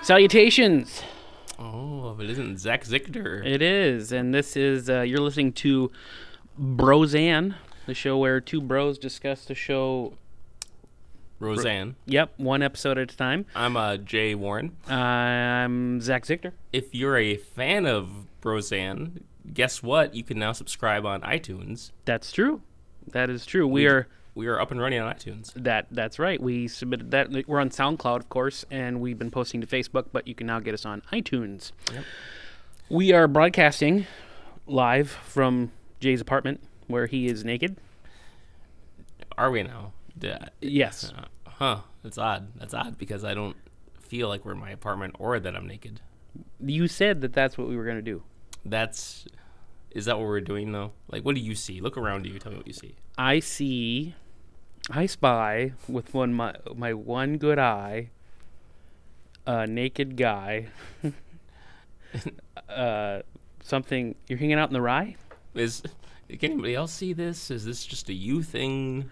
Salutations! Oh, if it isn't Zach Zichter. It is, and this is, you're listening to Roseanne, the show where two bros discuss the show. Roseanne. Yep, one episode at a time. I'm Jay Warren. I'm Zach Zichter. If you're a fan of Roseanne, guess what? You can now subscribe on iTunes. That's true. That is true. We are up and running on iTunes. That's right. We submitted that. We're on SoundCloud, of course, and we've been posting to Facebook, but you can now get us on iTunes. Yep. We are broadcasting live from Jay's apartment where he is naked. Are we now? Yes. That's odd. That's odd because I don't feel like we're in my apartment or that I'm naked. You said that that's what we were going to do. Is that what we're doing though? Like, what do you see? Look around you. Tell me what you see. I spy with my one good eye, a naked guy. Something. You're hanging out in the rye? Can anybody else see this? Is this just a you thing?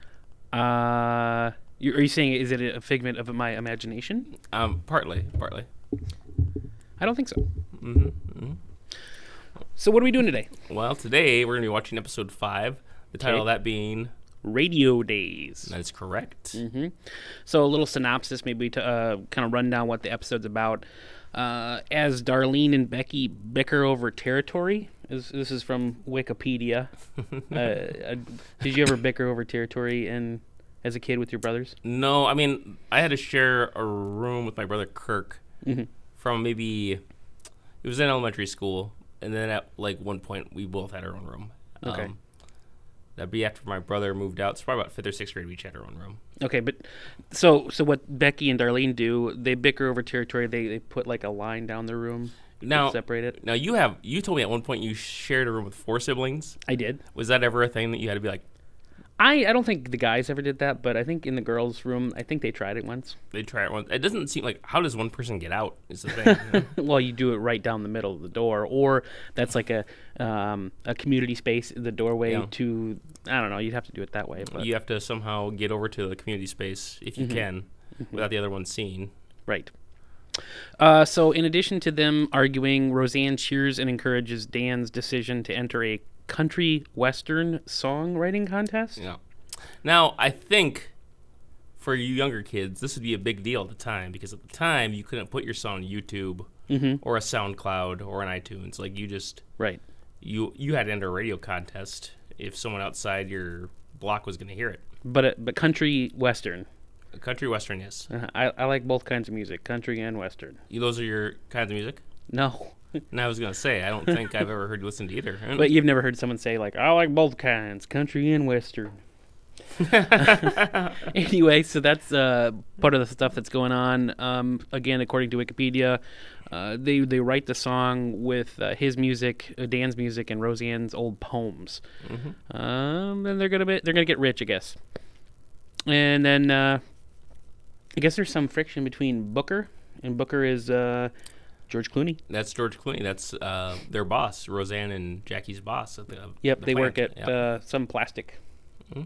Are you saying is it a figment of my imagination? Partly. I don't think so. Mm-hmm. So what are we doing today? Well, today we're going to be watching episode 5. The title of that being Radio Days. That is correct. Mm-hmm. So a little synopsis, maybe to kind of run down what the episode's about. As Darlene and Becky bicker over territory, this is from Wikipedia. Did you ever bicker over territory as a kid with your brothers? No, I mean, I had to share a room with my brother Kirk from maybe, it was in elementary school, and then at like one point we both had our own room. Okay. That'd be after my brother moved out. It's probably about 5th or 6th grade we each had our own room. Okay, but so what Becky and Darlene do, they bicker over territory. They put like a line down their room to separate it. Now you told me at one point you shared a room with 4 siblings. I did. Was that ever a thing that you had to be like? I don't think the guys ever did that, but I think in the girls' room, I think they tried it once. They tried it once. It doesn't seem like, how does one person get out is the thing. You know? Well, you do it right down the middle of the door, or that's like a community space, the doorway to, I don't know, you'd have to do it that way. But. You have to somehow get over to the community space, if you can, without the other one seeing. Right. So in addition to them arguing, Roseanne cheers and encourages Dan's decision to enter a country western songwriting contest. Yeah. Now, I think for you younger kids, this would be a big deal at the time, because at the time you couldn't put your song on YouTube or a SoundCloud or an iTunes. Like you just you had to enter a radio contest if someone outside your block was going to hear it. But country western. Country western, yes. I like both kinds of music, country and western. Those are your kinds of music? No. And I was going to say, I don't think I've ever heard you listen to either. But you've never heard someone say, like, I like both kinds, country and western. Anyway, so that's part of the stuff that's going on. Again, according to Wikipedia, they write the song with his music, Dan's music, and Roseanne's old poems. And they're gonna get rich, I guess. And then I guess there's some friction between Booker, and Booker is George Clooney. That's George Clooney. That's their boss, Roseanne and Jackie's boss. At they work at some plastic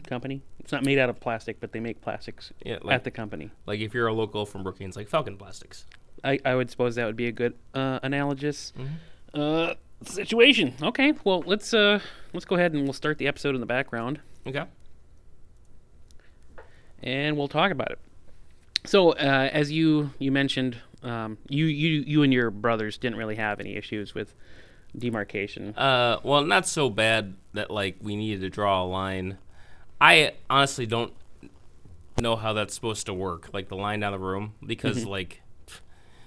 company. It's not made out of plastic, but they make plastics at the company. Like if you're a local from Brookings, like Falcon Plastics. I would suppose that would be a good analogous situation. Okay, well let's go ahead and we'll start the episode in the background. Okay. And we'll talk about it. So as you mentioned, you and your brothers didn't really have any issues with demarcation. Well, not so bad that like we needed to draw a line. I honestly don't know how that's supposed to work, like the line down the room, because like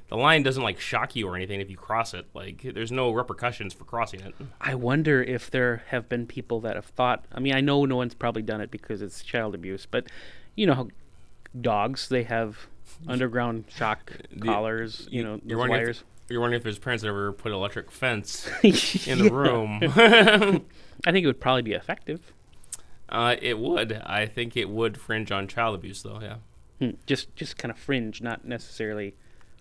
the line doesn't like shock you or anything if you cross it. Like there's no repercussions for crossing it. I wonder if there have been people that have thought. I mean, I know no one's probably done it because it's child abuse, but you know how dogs, they have underground shock collars, those wires. You're wondering if there's parents that ever put electric fence in the room. I think it would probably be effective. It would. I think it would fringe on child abuse, though, yeah. Just kind of fringe, not necessarily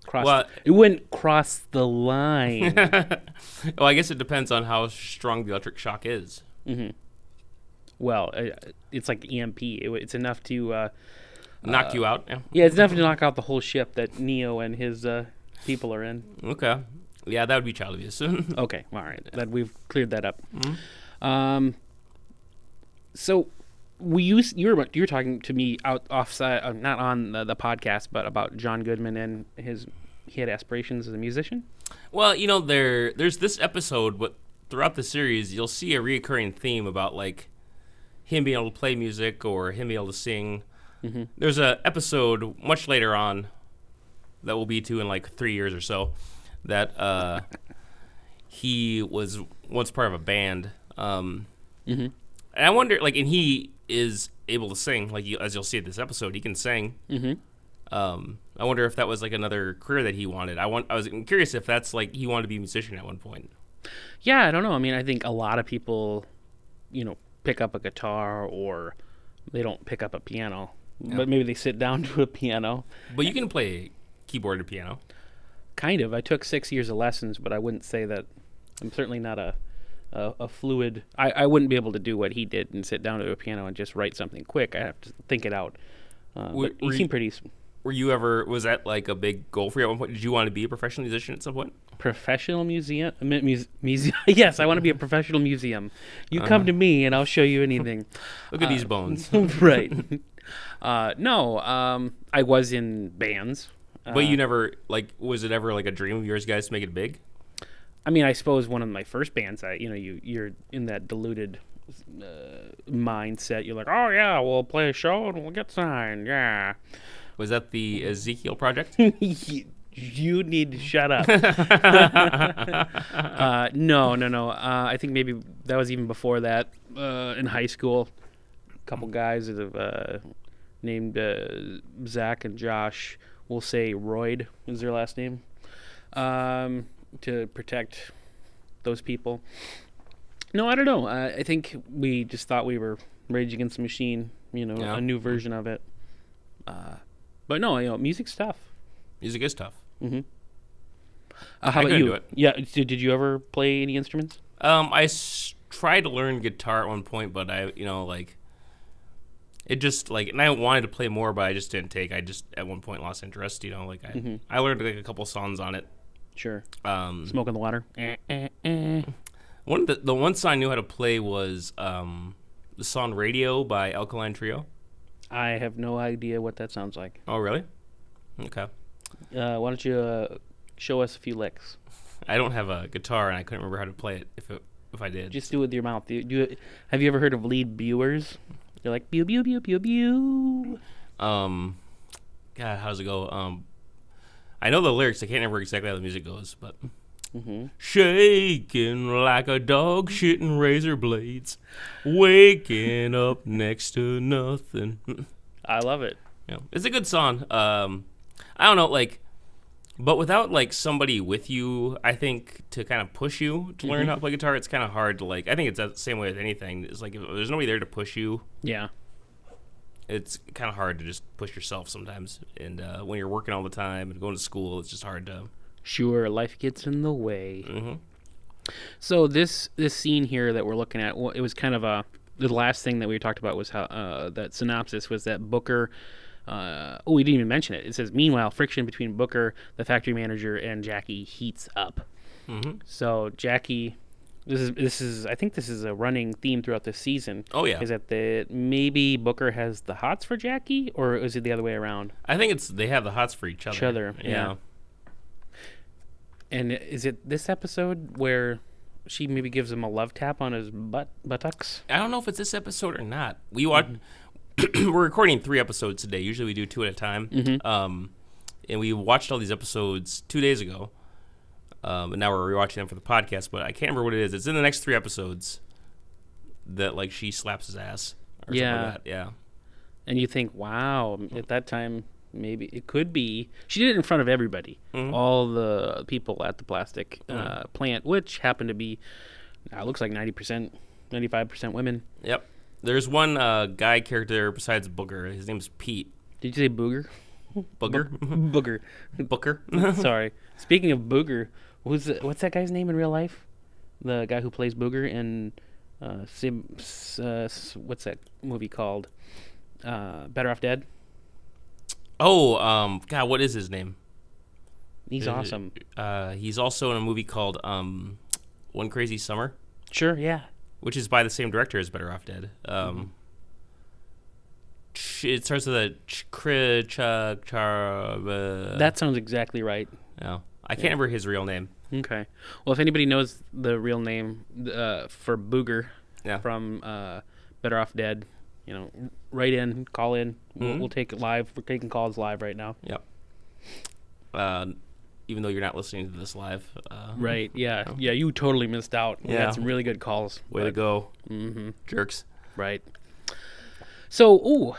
cross. Well, it wouldn't cross the line. Well, I guess it depends on how strong the electric shock is. Well, it's like EMP. It's enough to knock you out. Yeah, it's enough to knock out the whole ship that Neo and his people are in. Okay. Yeah, that would be child abuse. Okay, all right. That we've cleared that up. Mm-hmm. So you were talking to me offside, not on the podcast, but about John Goodman and he had aspirations as a musician. Well, there's this episode, but throughout the series, you'll see a reoccurring theme about like him being able to play music or him being able to sing. Mm-hmm. There's a episode much later on that we'll be to in like 3 years or so that he was once part of a band. And I wonder, like, and he is able to sing, like as you'll see in this episode, he can sing. Mm-hmm. I wonder if that was like another career that he wanted. I was curious if that's like he wanted to be a musician at one point. Yeah, I don't know. I mean, I think a lot of people, pick up a guitar or they don't pick up a piano, but maybe they sit down to a piano. But you can play keyboard or piano. Kind of. I took 6 years of lessons, but I wouldn't say that. I'm certainly not a fluid. I wouldn't be able to do what he did and sit down to a piano and just write something quick. I have to think it out. But you seem pretty. Was that like a big goal for you at one point? Did you want to be a professional musician at some point? Professional museum? Yes, I want to be a professional museum. You come to me and I'll show you anything. Look at these bones. Right. No, I was in bands. But you never, like, was it ever like a dream of yours, guys, to make it big? I mean, I suppose one of my first bands, you're in that diluted mindset. You're like, oh yeah, we'll play a show and we'll get signed. Yeah. Was that the Ezekiel Project? You need to shut up. No. I think maybe that was even before that. In high school, a couple guys named Zach and Josh, we'll say Royd is their last name, to protect those people. No, I don't know. I think we just thought we were Rage Against the Machine, a new version of it. But no, music's tough. Music is tough. Mm-hmm. How about you? Do it. Yeah. Did you ever play any instruments? I tried to learn guitar at one point, but it just and I wanted to play more, but I just didn't take. I just at one point lost interest. I learned like a couple songs on it. Sure. Smoke in the Water. The one song I knew how to play was the song Radio by Alkaline Trio. I have no idea what that sounds like. Oh, really? Okay. Why don't you show us a few licks? I don't have a guitar, and I couldn't remember how to play it if I did. Just do it with your mouth. Have you ever heard of lead viewers? They're like, pew, pew, pew, pew, pew. God, how does it go? I know the lyrics. I can't remember exactly how the music goes, but... Mm-hmm. Shaking like a dog shitting razor blades, waking up next to nothing. I love it. Yeah, it's a good song. I don't know, but without somebody with you, I think to kind of push you to learn how to play guitar, it's kind of hard to I think it's the same way with anything. It's like if there's nobody there to push you. Yeah. It's kind of hard to just push yourself sometimes, and when you're working all the time and going to school, it's just hard to. Sure, life gets in the way. Mm-hmm. So this scene here that we're looking at, it was kind of the last thing that we talked about was how that synopsis was that Booker. We didn't even mention it. It says, meanwhile, friction between Booker, the factory manager, and Jackie heats up. Mm-hmm. So Jackie, this is I think this is a running theme throughout the season. Oh yeah, is that maybe Booker has the hots for Jackie, or is it the other way around? I think they have the hots for each other. Yeah. And is it this episode where she maybe gives him a love tap on his buttocks? I don't know if it's this episode or not. We watch. Mm-hmm. We're recording 3 episodes today. Usually we do 2 at a time. Mm-hmm. And we watched all these episodes 2 days ago. And now we're rewatching them for the podcast. But I can't remember what it is. It's in the next 3 episodes that she slaps his ass or something like that. Yeah. And you think, wow, at that time. Maybe it could be. She did it in front of everybody, all the people at the plastic plant, which happened to be, looks like 90%, 95% women. Yep. There's one guy character besides Booger. His name's Pete. Did you say Booger? Booger? Booger. Booker. Sorry. Speaking of Booger, what's that guy's name in real life? The guy who plays Booger in what's that movie called? Better Off Dead? Oh, God, what is his name? He's awesome. He's also in a movie called One Crazy Summer. Sure, yeah. Which is by the same director as Better Off Dead. It starts with a That sounds exactly right. No, I can't remember his real name. Okay. Well, if anybody knows the real name for Booger from Better Off Dead, write in, call in. We'll take it live. We're taking calls live right now. Yep. Even though you're not listening to this live. Right, yeah. Yeah, you totally missed out. We had some really good calls. Way to go. Mm-hmm. Jerks. Right. So,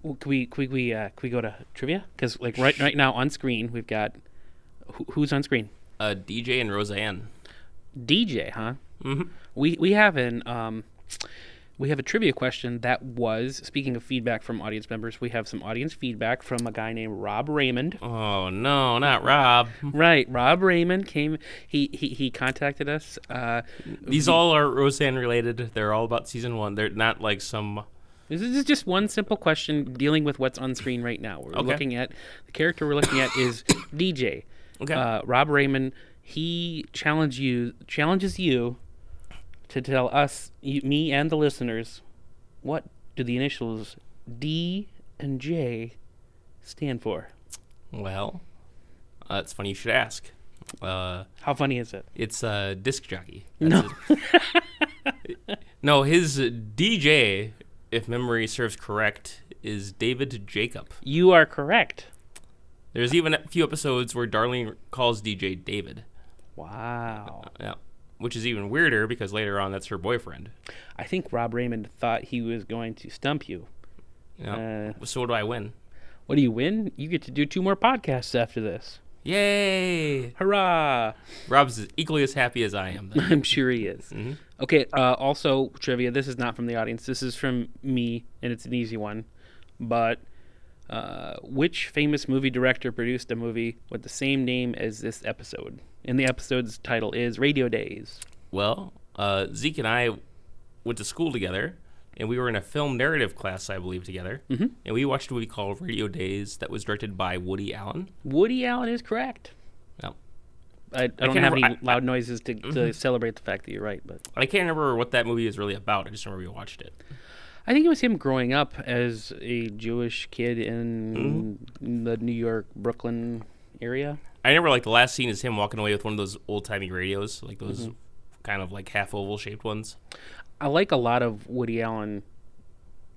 can we go to trivia? Because right now on screen we've got who's on screen? DJ and Roseanne. DJ, huh? Mm-hmm. We have we have a trivia question that was, speaking of feedback from audience members, we have some audience feedback from a guy named Rob Raymond. Oh no, not Rob. Right, Rob Raymond came. He contacted us. These all are Roseanne related. They're all about season 1. They're not like some. This is just one simple question dealing with what's on screen right now. We're looking at the character we're looking at is DJ. Okay. Rob Raymond. He challenges you to tell us, me and the listeners, what do the initials D and J stand for? Well, it's funny you should ask. How funny is it? It's a disc jockey. No. No, his DJ, if memory serves correct, is David Jacob. You are correct. There's even a few episodes where Darlene calls DJ David. Wow. Yeah. Which is even weirder because later on that's her boyfriend. I think Rob Raymond thought he was going to stump you. Yeah. So what do I win? What do you win? You get to do 2 more podcasts after this. Yay! Hurrah! Rob's equally as happy as I am. Then. I'm sure he is. Mm-hmm. Okay, also, trivia. This is not from the audience. This is from me, and it's an easy one. But which famous movie director produced a movie with the same name as this episode? And the episode's title is Radio Days. Well, Zeke and I went to school together, and we were in a film narrative class, I believe, together. Mm-hmm. And we watched a movie called Radio Days that was directed by Woody Allen. Woody Allen is correct. No. I don't have any loud noises to celebrate the fact that you're right. But I can't remember what that movie is really about. I just remember we watched it. I think it was him growing up as a Jewish kid in the New York, Brooklyn area. I remember, like, the last scene is him walking away with one of those old-timey radios, like those kind of, like, half-oval-shaped ones. I like a lot of Woody Allen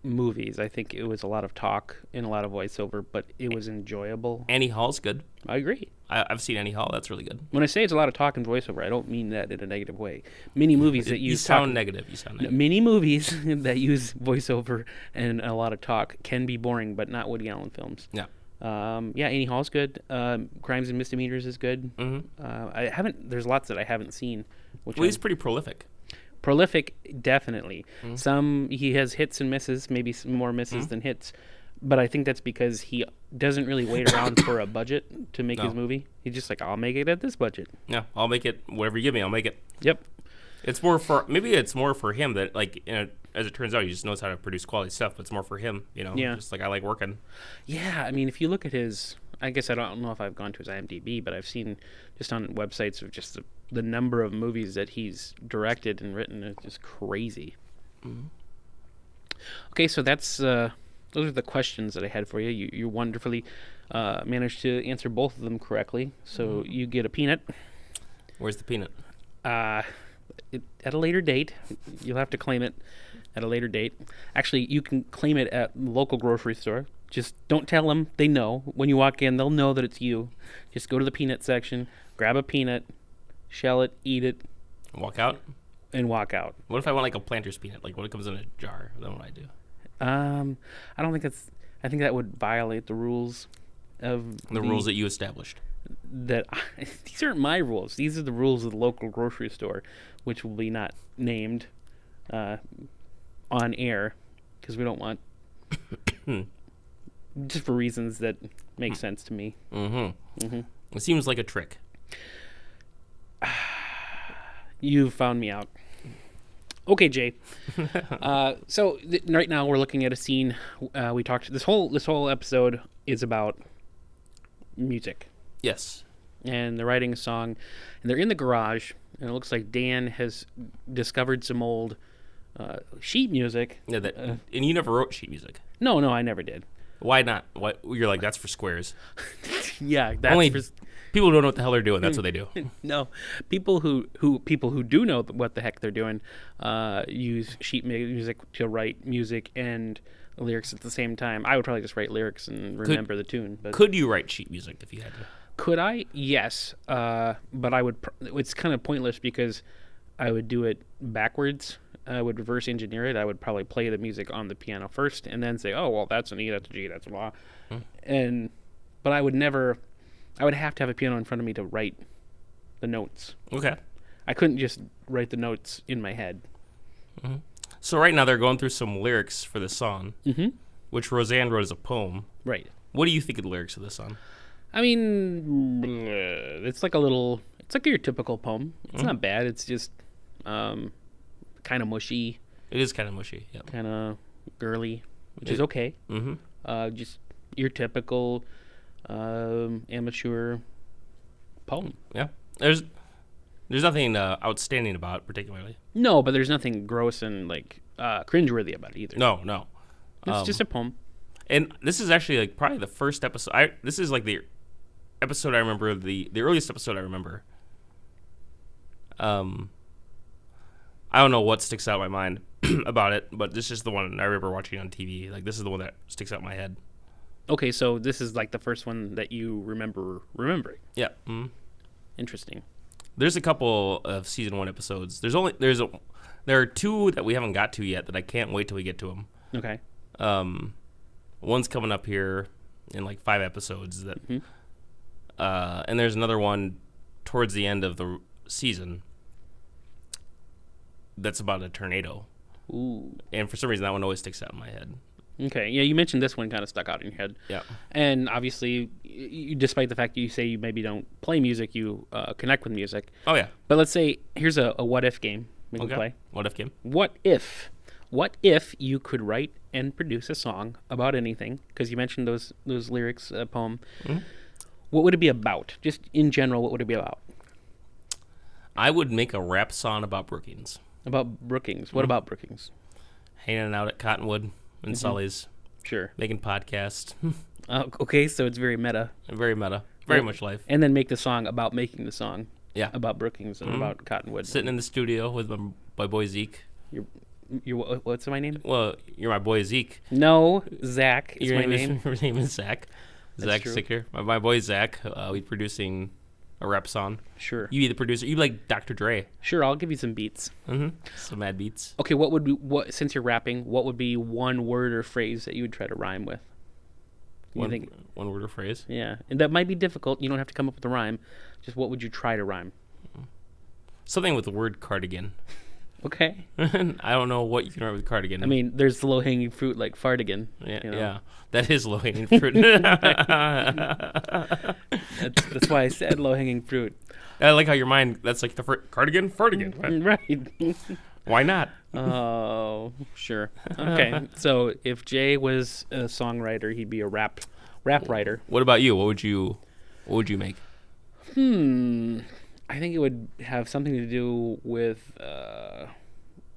movies. I think it was a lot of talk and a lot of voiceover, but it was enjoyable. Annie Hall's good. I agree. I've seen Annie Hall. That's really good. When I say it's a lot of talk and voiceover, I don't mean that in a negative way. Many movies that use You sound negative. Many movies that use voiceover and a lot of talk can be boring, but not Woody Allen films. Yeah. Annie Hall's good. Crimes and Misdemeanors is good. Mm-hmm. There's lots that I haven't seen. He's pretty prolific. Prolific, definitely. He has hits and misses, maybe some more misses than hits. But I think that's because he doesn't really wait around for a budget to make his movie. He's just like, I'll make it at this budget. Yeah, I'll make it. Whatever you give me, I'll make it. Yep. It's more for him that, like, as it turns out, he just knows how to produce quality stuff. But it's more for him, Yeah. Just like I like working. Yeah, I mean, if you look at his, I guess I don't know if I've gone to his IMDb, but I've seen just on websites of just the number of movies that he's directed and written is just crazy. Mm-hmm. Okay, so that's those are the questions that I had for you. You wonderfully managed to answer both of them correctly, so you get a peanut. Where's the peanut? At a later date. You'll have to claim it at a later date. Actually, you can claim it at the local grocery store. Just don't tell them. They know. When you walk in, they'll know that it's you. Just go to the peanut section, grab a peanut, shell it, eat it. Walk out? And walk out. What if I want, like, a Planters peanut? Like, what comes in a jar? Then what do I do? I don't think that's... I think that would violate the rules of... The rules that you established. These aren't my rules. These are the rules of the local grocery store, which will be not named on air because we don't want... just for reasons that make sense to me. It seems like a trick. You found me out. Okay, Jay. So right now we're looking at a scene. We talked. This whole episode is about music. Yes. and they're writing a song, and they're in the garage, and it looks like Dan has discovered some old sheet music. Yeah, and you never wrote sheet music. No, I never did. Why not? What you're like? That's for squares. Yeah, that's only people who don't know what the hell they're doing. That's what they do. No, people who do know what the heck they're doing use sheet music to write music and lyrics at the same time. I would probably just write lyrics and remember the tune. But could you write sheet music if you had to? Could I? Yes, but I would. It's kind of pointless because I would do it backwards. I would reverse engineer it. I would probably play the music on the piano first and then say, oh, well, that's an E, that's a G, that's a blah. But I would never, I would have to have a piano in front of me to write the notes. Okay. I couldn't just write the notes in my head. Mm-hmm. So right now they're going through some lyrics for the song, which Roseanne wrote as a poem. Right. What do you think of the lyrics of this song? I mean, it's like your typical poem. It's not bad. It's just kind of mushy. It is kind of mushy, yeah. Kind of girly, which is okay. Just your typical amateur poem. Yeah. There's nothing outstanding about it particularly. No, but there's nothing gross and like cringeworthy about it either. No. It's just a poem. And this is actually like probably the first episode. This is like the episode I remember, the earliest episode I remember. I don't know what sticks out in my mind about it, but this is the one I remember watching on TV. Like, this is the one that sticks out in my head. Okay, so this is like the first one that you remember remembering. Yeah. Interesting. There's a couple of season 1 episodes. There are 2 that we haven't got to yet that I can't wait till we get to them. Okay. One's coming up here in like 5 episodes that, and there's another one towards the end of the season that's about a tornado. Ooh. And for some reason that one always sticks out in my head. Okay. Yeah, you mentioned this one kind of stuck out in your head. Yeah. And obviously, despite the fact that you say you maybe don't play music, you connect with music. Oh, yeah. But let's say, here's a what-if game we can play. What-if game? What if you could write and produce a song about anything? Because you mentioned those lyrics, poem. What would it be about? Just in general, what would it be about? I would make a rap song about Brookings. About Brookings. What about Brookings? Hanging out at Cottonwood and Sully's. Sure. Making podcasts. Okay, so it's very meta. Very meta. Very much life. And then make the song about making the song. Yeah. About Brookings and about Cottonwood. Sitting in the studio with my boy Zeke. What's my name? Well, you're my boy Zeke. No, Zach is my name. Your name is Zach. Zach Sicker. My boy Zach. We're producing a rap song. Sure. You be the producer. You like Dr. Dre. Sure, I'll give you some beats. Some mad beats. Okay, since you're rapping, what would be one word or phrase that you would try to rhyme with? One word or phrase? Yeah, and that might be difficult. You don't have to come up with a rhyme. Just what would you try to rhyme? Something with the word cardigan. Okay. I don't know what you can write with cardigan. I mean, there's the low-hanging fruit like fartigan. Yeah, you know? yeah. That is low-hanging fruit. That's why I said low-hanging fruit. I like how your mind, that's like the cardigan, fartigan. Right. Why not? Oh, sure. Okay, so if Jay was a songwriter, he'd be a rap writer. What about you? What would you make? I think it would have something to do with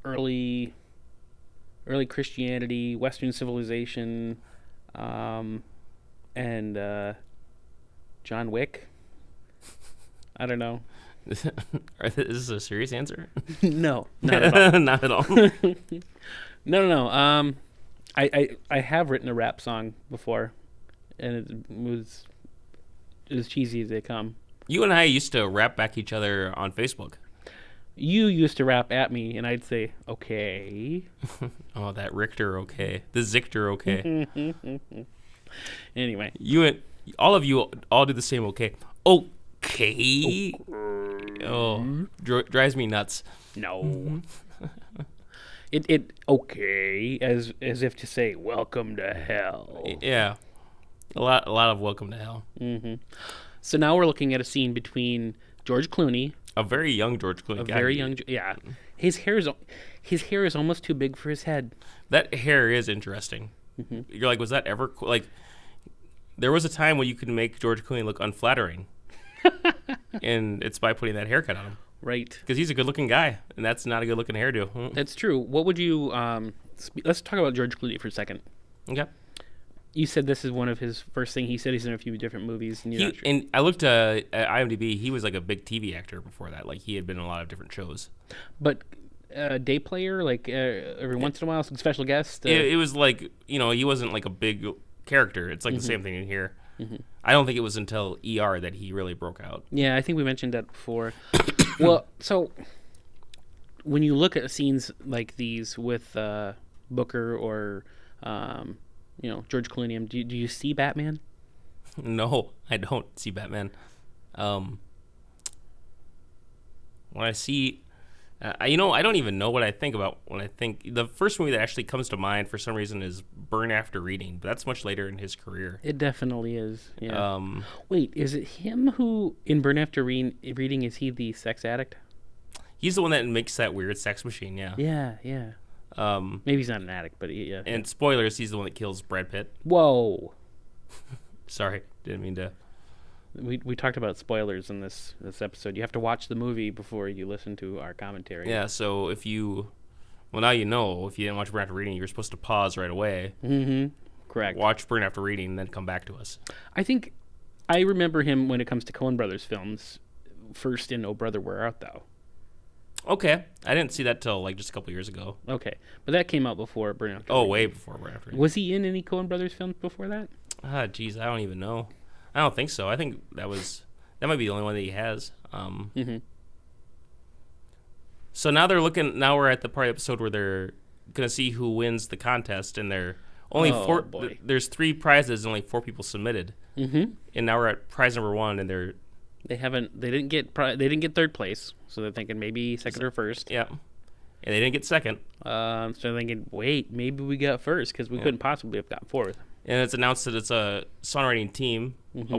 early Christianity, Western civilization, and John Wick. I don't know. Is this a serious answer? No, not at all. Not at all. No. I have written a rap song before, and it was as cheesy as they come. You and I used to rap back each other on Facebook. You used to rap at me, and I'd say, okay. Oh, that Richter, okay. The Zichter, okay. Anyway. All of you all do the same, okay. Okay. Oh, drives me nuts. No. It okay, as if to say, welcome to hell. Yeah. A lot of welcome to hell. So now we're looking at a scene between George Clooney, a very young George Clooney, yeah. His hair is almost too big for his head. That hair is interesting. You're like, was that ever cool? Like, there was a time when you could make George Clooney look unflattering. And it's by putting that haircut on him. Right. Because he's a good-looking guy, and that's not a good-looking hairdo. That's true. What would you... let's talk about George Clooney for a second. Okay. You said this is one of his first thing. He said he's in a few different movies. And, and I looked at IMDb. He was like a big TV actor before that. Like, he had been in a lot of different shows. But day player, like every once in a while, some special guest? It was like, he wasn't like a big character. It's like the same thing in here. Mm-hmm. I don't think it was until ER that he really broke out. Yeah, I think we mentioned that before. Well, so when you look at scenes like these with Booker or George Clooney, do you see Batman? No, I don't see Batman. When I see, I don't even know what I think about when I think. The first movie that actually comes to mind for some reason is Burn After Reading, but that's much later in his career. It definitely is. Yeah. Wait, is it him who in Burn After Reading? Is he the sex addict? He's the one that makes that weird sex machine. Yeah. Yeah. Maybe he's not an addict, but yeah. And spoilers, he's the one that kills Brad Pitt. Whoa. Sorry, didn't mean to. We talked about spoilers in this episode. You have to watch the movie before you listen to our commentary. Yeah, so if you... Well, now you know. If you didn't watch Burn After Reading, you're supposed to pause right away. Mm-hmm. Correct. Watch Burn After Reading, and then come back to us. I think I remember him when it comes to Coen Brothers films, first in Oh Brother, Where Art Thou? Okay. I didn't see that till, just a couple years ago. Okay. But that came out before Burn After Reading. Oh, way before Burn After Reading. Was he in any Coen Brothers films before that? Geez, I don't even know. I don't think so. I think that might be the only one that he has. So now now we're at the part of the episode where they're going to see who wins the contest, and they're only four. There's 3 prizes, and only 4 people submitted. Mm-hmm. And now we're at prize number 1, and they didn't get 3rd place, so they're thinking maybe 2nd or 1st. Yeah. And they didn't get 2nd. So they're thinking, wait, maybe we got 1st because we couldn't possibly have got 4th. And it's announced that it's a songwriting team, a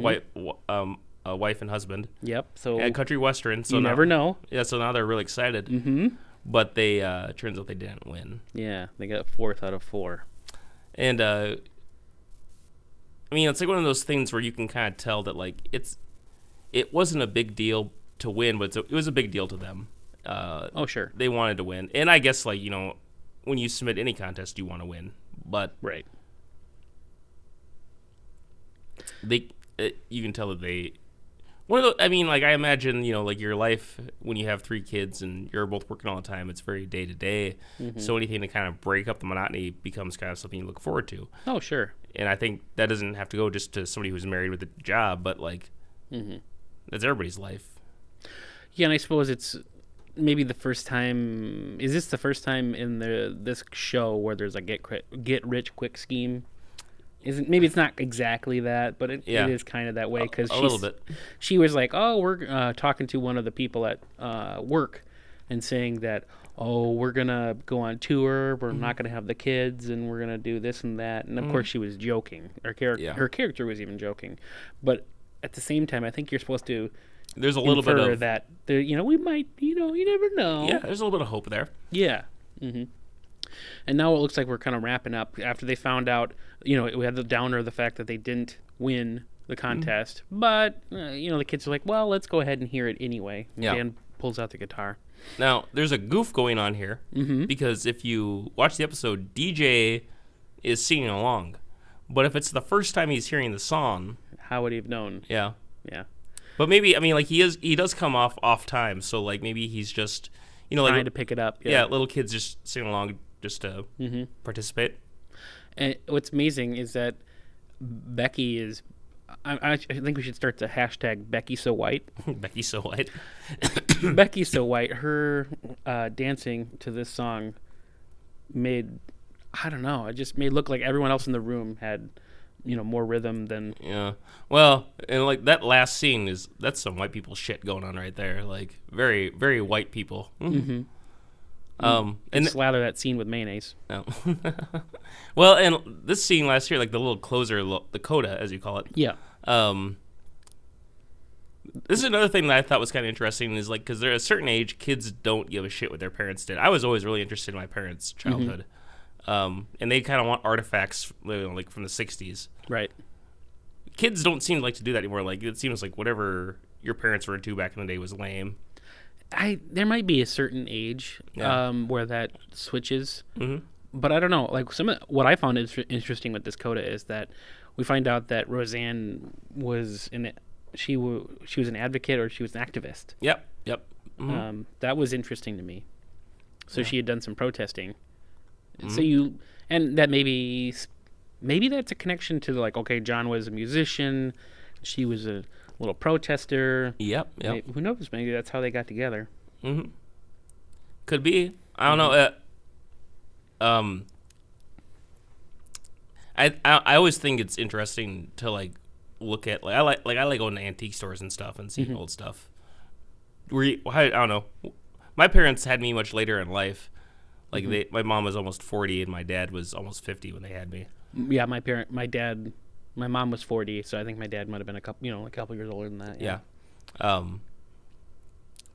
wife and husband. Yep. So and country western. So you never know. Yeah. So now they're really excited. Mm-hmm. But they turns out they didn't win. Yeah, they got 4th out of 4. And it's like one of those things where you can kind of tell that it wasn't a big deal to win, but it was a big deal to them. Oh sure. They wanted to win, and I guess when you submit any contest, you want to win, but right. You can tell that they. I imagine, your life when you have 3 kids and you're both working all the time, it's very day to day. So anything to kind of break up the monotony becomes kind of something you look forward to. Oh, sure. And I think that doesn't have to go just to somebody who's married with a job, but that's everybody's life. Yeah, and I suppose it's maybe the first time. Is this the first time in this show where there's a get rich quick scheme? Maybe it's not exactly that, but it is kind of that way because a little bit. She was like, "Oh, we're talking to one of the people at work, and saying that, oh, we're gonna go on tour. We're not gonna have the kids, and we're gonna do this and that." And of course, she was joking. Her character was even joking, but at the same time, I think you're supposed to. There's a little bit of that. We might, you never know. Yeah, there's a little bit of hope there. Yeah. Mm-hmm. And now it looks like we're kind of wrapping up after they found out, we had the downer of the fact that they didn't win the contest. But, the kids are like, well, let's go ahead and hear it anyway. And Dan pulls out the guitar. Now, there's a goof going on here because if you watch the episode, DJ is singing along. But if it's the first time he's hearing the song... How would he have known? Yeah. Yeah. But maybe, he does come off time. So, maybe he's just, trying to pick it up. Yeah, little kids just singing along just to participate. And what's amazing is that Becky is... I think we should start the hashtag Becky So White. Becky So White. Becky So White. Her dancing to this song made... I don't know. It just made it look like everyone else in the room had... more rhythm than... Yeah. Well, and that last scene that's some white people shit going on right there. Very, very white people. Mm-hmm. And slather that scene with mayonnaise. No. Well, and this scene last year, the little closer, the coda, as you call it. Yeah. This is another thing that I thought was kind of interesting is because they're at a certain age, kids don't give a shit what their parents did. I was always really interested in my parents' childhood. And they kind of want artifacts from the 60s. Right. Kids don't seem to like to do that anymore. It seems like whatever your parents were into back in the day was lame. There might be a certain age where that switches, but I don't know. Like what I found interesting with this coda is that we find out that Roseanne was she was an advocate or she was an activist. Yep. That was interesting to me. So she had done some protesting. So and that maybe that's a connection to like, okay, John was a musician, she was a little protester. Yep. Maybe, who knows? Maybe that's how they got together. Could be. I don't know. I always think it's interesting to like look at I like going to antique stores and stuff and seeing old stuff. I don't know. My parents had me much later in life. Like my mom was almost 40 and my dad was almost 50 when they had me. Yeah, my mom was 40, so I think my dad might have been a couple years older than that. Yeah.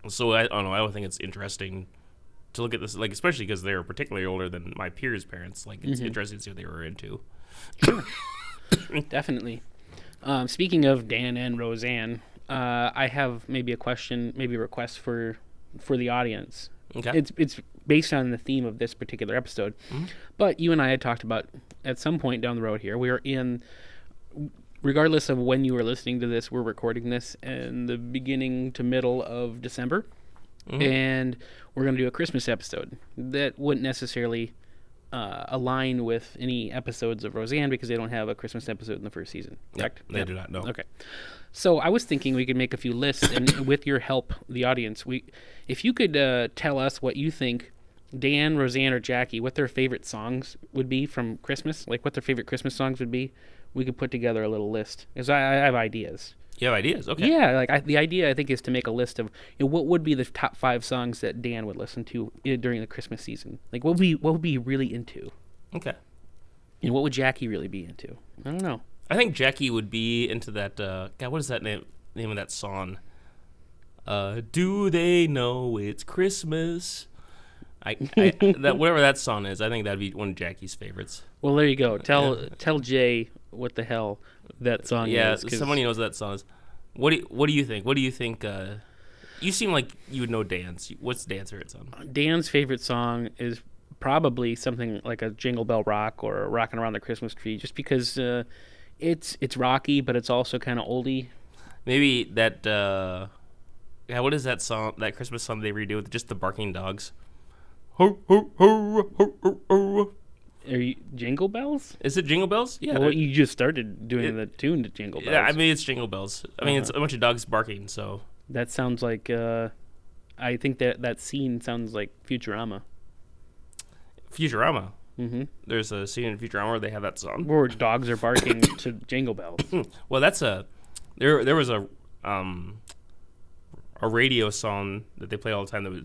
So I don't know. I would think it's interesting to look at this, like especially because they're particularly older than my peers' parents. Like it's interesting to see what they were into. Sure. Definitely. Speaking of Dan and Roseanne, I have maybe a question, maybe a request for the audience. Okay. It's based on the theme of this particular episode, but you and I had talked about at some point down the road here. We are in, regardless of when you are listening to this, we're recording this in the beginning to middle of December, and we're going to do a Christmas episode that wouldn't necessarily align with any episodes of Roseanne because they don't have a Christmas episode in the first season. Correct? They do not know. Okay. So I was thinking we could make a few lists, and with your help, the audience, if you could tell us what you think Dan, Roseanne, or Jackie, what their favorite songs would be from Christmas, like what their favorite Christmas songs would be, we could put together a little list. Because I have ideas. You have ideas? Okay. Yeah, like the idea I think is to make a list of what would be the top 5 songs that Dan would listen to during the Christmas season. Like what would be really into? Okay. And what would Jackie really be into? I don't know. I think Jackie would be into that. God, what is that name of that song? Do they know it's Christmas? That whatever that song is, I think that'd be one of Jackie's favorites. Well, there you go. Tell Jay what the hell that song is. Yeah, somebody knows what that song is. What do you think? What do you think? You seem like you would know Dan's. What's Dan's favorite song? Dan's favorite song is probably something like a Jingle Bell Rock or Rockin' Around the Christmas Tree, just because it's rocky, but it's also kind of oldie. Maybe that. What is that song? That Christmas song they redo with just the barking dogs. Ho ho ho ho ho ho. Are you Jingle Bells? Is it Jingle Bells? Yeah. Well, you just started doing the tune to Jingle Bells. Yeah, I mean it's Jingle Bells. I mean it's a bunch of dogs barking. So that sounds like. I think that scene sounds like Futurama. Futurama. Mm-hmm. There's a scene in Futurama where they have that song where dogs are barking to Jingle Bells. Well, that's there was a radio song that they play all the time that was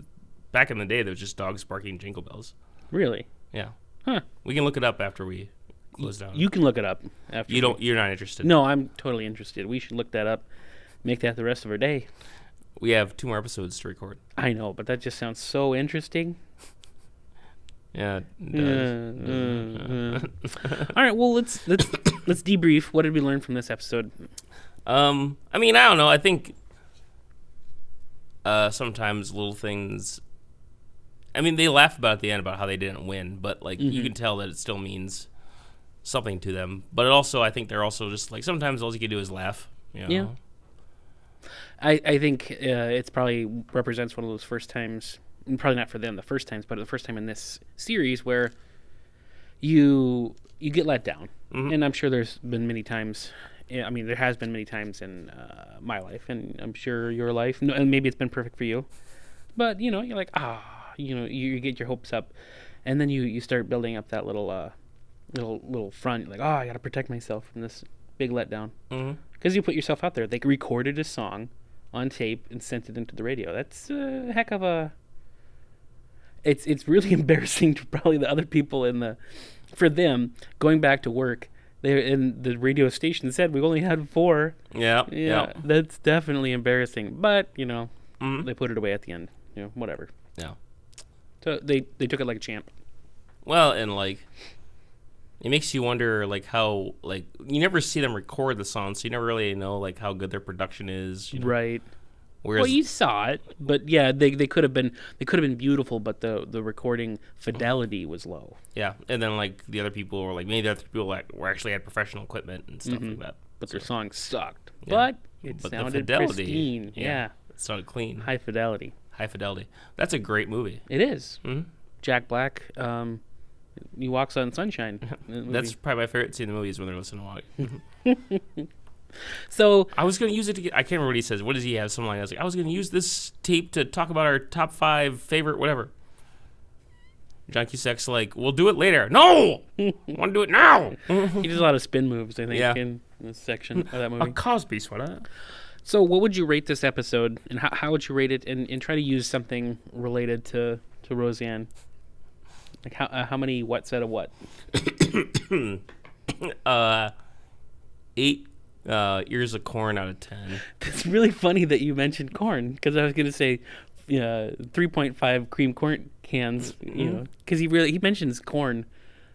back in the day. That was just dogs barking Jingle Bells. Really? Yeah. Huh. We can look it up after we close down. You can look it up after. You're not interested. No, I'm totally interested. We should look that up. Make that the rest of our day. We have 2 more episodes to record. I know, but that just sounds so interesting. Yeah. It does. All right. Well, let's debrief. What did we learn from this episode? I mean, I don't know. I think sometimes little things. I mean, they laugh about at the end about how they didn't win, but like you can tell that it still means something to them. But it also, I think they're also just like sometimes all you can do is laugh. You know? Yeah. I think it's probably represents one of those first times. And probably not for them the first times, but the first time in this series where you get let down. And I'm sure there's been many times. I mean, there has been many times in my life, and I'm sure your life. And maybe it's been perfect for you, but you're like you get your hopes up, and then you start building up that little front. You're like, I got to protect myself from this big letdown because you put yourself out there. They recorded a song on tape and sent it into the radio. That's a heck of a. It's really embarrassing to probably the other people for them going back to work. They in the radio station said we only had 4. Yeah. That's definitely embarrassing. But they put it away at the end. It makes you wonder, like, how, like, you never see them record the song, so you never really know, like, how good their production is. You know? Right. Whereas, Well, you saw it, but yeah, they could have been beautiful, but the recording fidelity was low. yeah, and then, like, the other people were, like, maybe the other people that were actually had professional equipment and stuff like that. But their songs sucked. Yeah. But it But the sounded fidelity, pristine. Yeah. It sounded clean. High fidelity. High fidelity. That's a great movie. It is. Mm-hmm. Jack Black, he walks on sunshine. That's probably my favorite scene in the movie is when they're listening to Walk. So I was going to use it to get, I can't remember what he says. What does he have? Something like that. I was like, I was going to use this tape to talk about our top 5 favorite whatever. John Cusack's like, we'll do it later. No! I want to do it now! he does a lot of spin moves, I think, Yeah. in this section of that A movie. Cosby sweater. So what would you rate this episode, and how would you rate it, and try to use something related to Roseanne? Like how many what said of what? 8 ears of corn out of 10. It's really funny that you mentioned corn, because I was going to say 3.5 cream corn cans, you know, because he mentions corn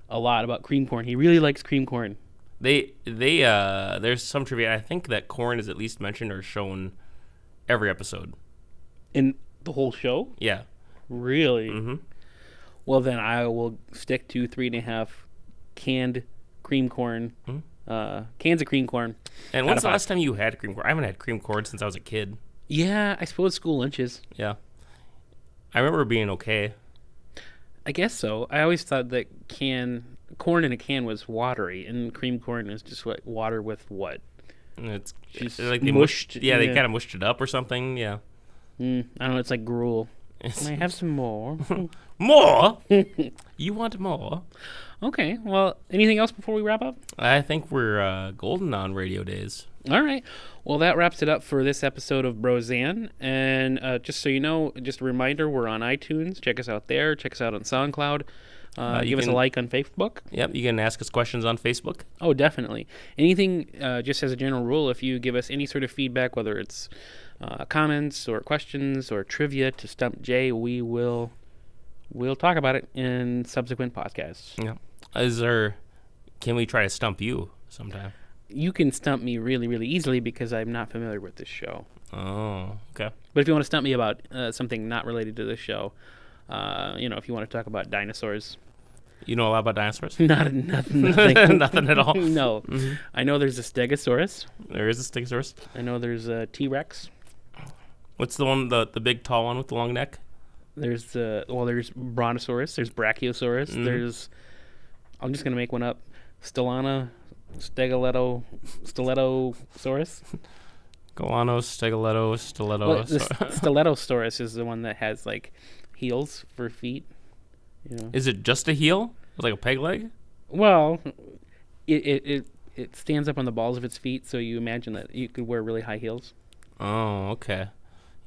a lot about cream corn. He really likes cream corn. There's some trivia. I think that corn is at least mentioned or shown every episode. In the whole show? Yeah. Really? Mm-hmm. Well, then I will stick to 3.5 canned cream corn. Cans of cream corn. And when's the last time you had cream corn? I haven't had cream corn since I was a kid. Yeah, I suppose school lunches. Yeah. I remember it being okay. I guess so. I always thought that corn in a can was watery, and cream corn is just like water with what? It's Just like they mushed. Yeah, they kind of mushed it up or something. Yeah. I don't know. It's like gruel. Can I have some more? More? You want more? Okay. Well, anything else before we wrap up? I think we're golden on radio days. All right. Well, that wraps it up for this episode of Roseanne. And just so you know, just a reminder, we're on iTunes. Check us out there. Check us out on SoundCloud. Give us a like on Facebook. Yep, you can ask us questions on Facebook. Oh, definitely. Anything, just as a general rule, if you give us any sort of feedback, whether it's comments or questions or trivia to Stump Jay, we'll talk about it in subsequent podcasts. Yeah. Can we try to stump you sometime? You can stump me really, really easily because I'm not familiar with this show. Oh, okay. But if you want to stump me about something not related to this show, if you want to talk about dinosaurs. You know a lot about dinosaurs? Nothing. Nothing at all? No. Mm-hmm. I know there's a Stegosaurus. There is a Stegosaurus? I know there's a T-Rex. What's the one, the big tall one with the long neck? There's Brontosaurus. There's Brachiosaurus. Mm-hmm. There's, I'm just going to make one up, Stellana, Stilettosaurus. Golano, Stegoletto, Stiletto. Well, the Stilettosaurus is the one that has, like, heels for feet. You know. Is it just a heel? Like a peg leg? Well, it stands up on the balls of its feet, so you imagine that you could wear really high heels. Oh, okay.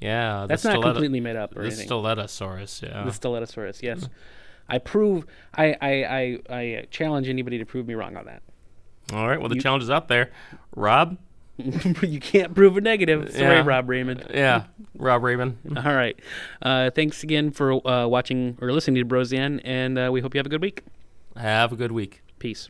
Yeah. That's not completely made up or the anything. Stilettosaurus, yeah. The Stilettosaurus, yes. I challenge anybody to prove me wrong on that. All right, well, the challenge is out there. Rob? You can't prove a negative. Sorry, Yeah. Rob Raymond. Yeah, Rob Raymond. All right. Thanks again for watching or listening to Roseanne, and we hope you have a good week. Have a good week. Peace.